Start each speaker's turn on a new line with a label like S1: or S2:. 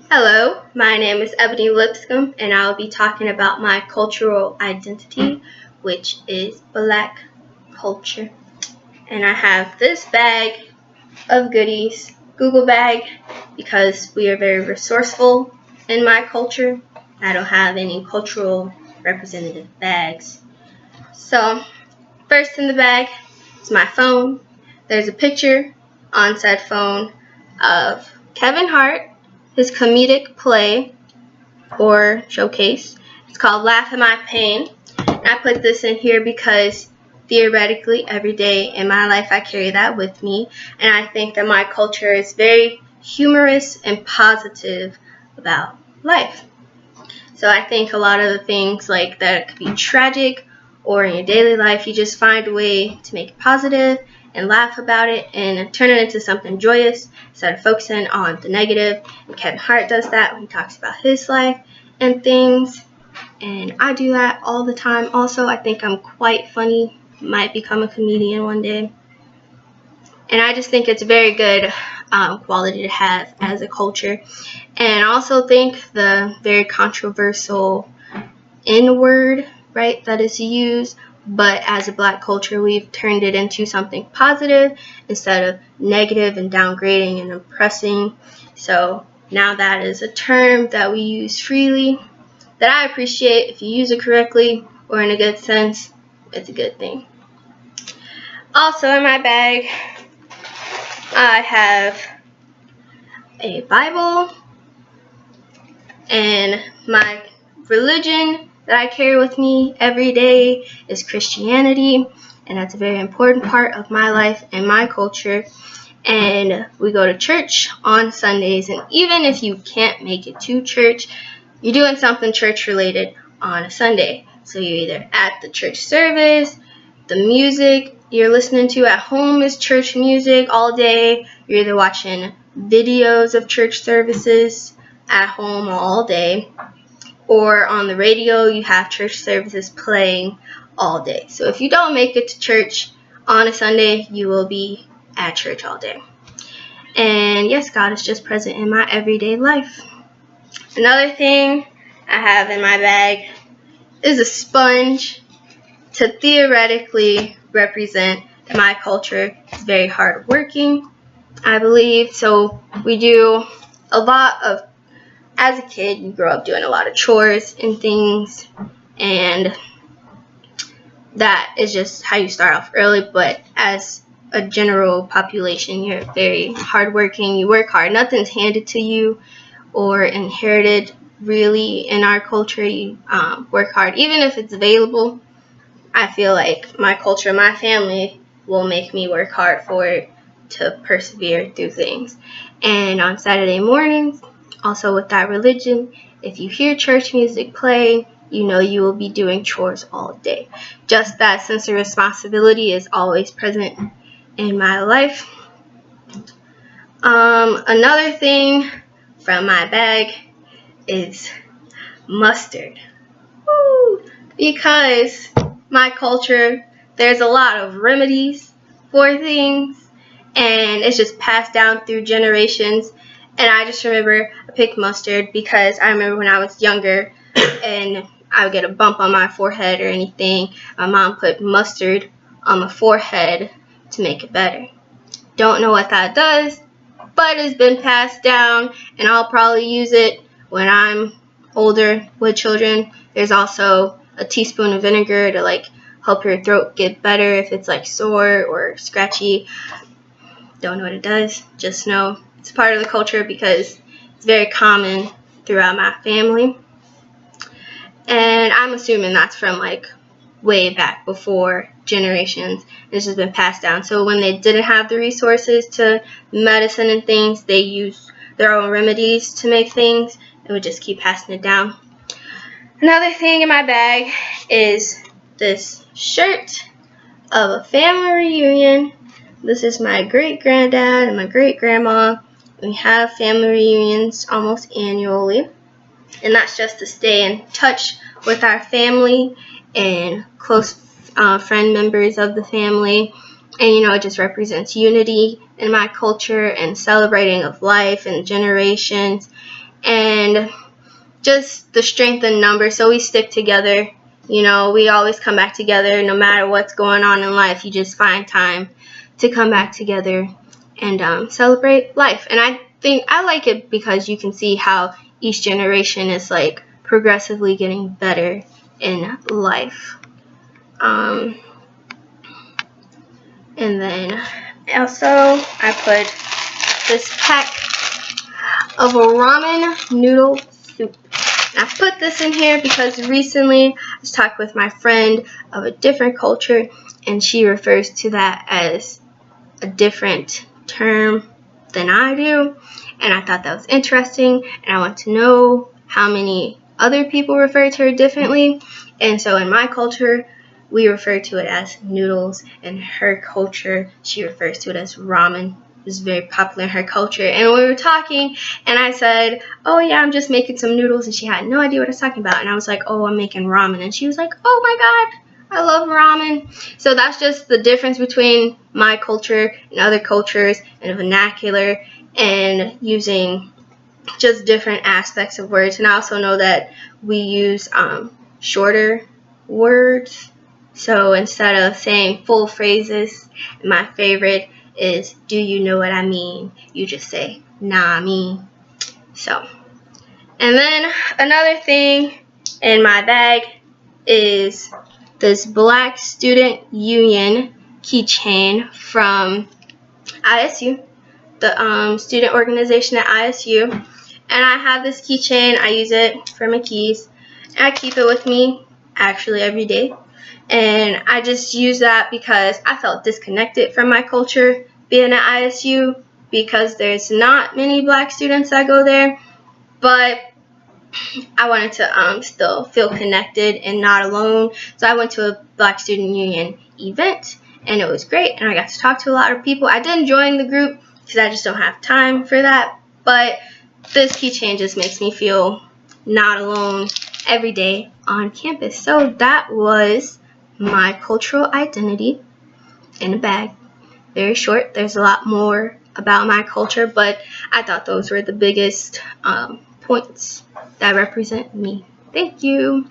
S1: Hello, my name is Ebony Lipscomb, and I'll be talking about my cultural identity, which is Black culture. And I have this bag of goodies, Google bag, because we are very resourceful in my culture. I don't have any cultural representative bags. So, first in the bag is my phone. There's a picture on said phone of Kevin Hart, his comedic play or showcase. It's called Laugh at My Pain. And I put this in here because theoretically every day in my life I carry that with me, and I think that my culture is very humorous and positive about life. So I think a lot of the things like that could be tragic or in your daily life, you just find a way to make it positive and laugh about it and turn it into something joyous instead of focusing on the negative. And Kevin Hart does that when he talks about his life and things, and I do that all the time. Also, I think I'm quite funny, might become a comedian one day, and I just think it's a very good quality to have as a culture. And I also think the very controversial N-word, right, that is used, but as a Black culture we've turned it into something positive instead of negative and downgrading and oppressing. So now that is a term that we use freely, that I appreciate. If you use it correctly or in a good sense, it's a good thing. Also in my bag I have a Bible, and my religion that I carry with me every day is Christianity, and that's a very important part of my life and my culture. And we go to church on Sundays, and even if you can't make it to church, you're doing something church related on a Sunday. So you're either at the church service, the music you're listening to at home is church music all day, you're either watching videos of church services at home all day, or on the radio you have church services playing all day. So if you don't make it to church on a Sunday, you will be at church all day. And yes, God is just present in my everyday life. Another thing I have in my bag is a sponge to theoretically represent my culture. It's very hardworking, I believe. So we do a lot of, as a kid, you grow up doing a lot of chores and things, and that is just how you start off early. But as a general population, you're very hardworking, you work hard, nothing's handed to you or inherited really in our culture. You work hard, even if it's available. I feel like my culture, my family will make me work hard for it to persevere through things. And on Saturday mornings, also with that religion, if you hear church music play, you know you will be doing chores all day. Just that sense of responsibility is always present in my life. Another thing from my bag is mustard. Woo! Because my culture, there's a lot of remedies for things, and it's just passed down through generations. And I just remember I picked mustard because I remember when I was younger and I would get a bump on my forehead or anything, my mom put mustard on my forehead to make it better. Don't know what that does, but it's been passed down, and I'll probably use it when I'm older with children. There's also a teaspoon of vinegar to like help your throat get better if it's like sore or scratchy. Don't know what it does, just know it's part of the culture because it's very common throughout my family. And I'm assuming that's from like way back before generations. This has been passed down. So when they didn't have the resources to medicine and things, they used their own remedies to make things and would just keep passing it down. Another thing in my bag is this shirt of a family reunion. This is my great-granddad and my great-grandma. We have family reunions almost annually, and that's just to stay in touch with our family and close friend members of the family. And it just represents unity in my culture and celebrating of life and generations. and just the strength in numbers. So we stick together. You know, we always come back together no matter what's going on in life. You just find time to come back together and celebrate life. And I think I like it because you can see how each generation is like progressively getting better in life. And then also I put this pack of a ramen noodle soup. I put this in here because recently I was talking with my friend of a different culture, and she refers to that as a different term than I do, and I thought that was interesting, and I want to know how many other people refer to her differently. And so in my culture, we refer to it as noodles. In her culture, she refers to it as ramen. It was very popular in her culture. And we were talking, and I said, oh yeah, I'm just making some noodles, and she had no idea what I was talking about. And I was like, oh, I'm making ramen. And she was like, oh my god, I love ramen. So that's just the difference between my culture and other cultures, and vernacular, and using just different aspects of words. And I also know that we use shorter words. So instead of saying full phrases, my favorite is, do you know what I mean? You just say, nah, I mean. So, and then another thing in my bag is this Black Student Union keychain from ISU, the student organization at ISU. And I have this keychain. I use it for my keys, and I keep it with me actually every day. And I just use that because I felt disconnected from my culture being at ISU, because there's not many black students that go there, but I wanted to still feel connected and not alone. So I went to a Black Student Union event, and it was great, and I got to talk to a lot of people. I didn't join the group because I just don't have time for that, but this keychain just makes me feel not alone every day on campus. So that was my cultural identity in a bag. Very short. There's a lot more about my culture, but I thought those were the biggest points that represent me. Thank you.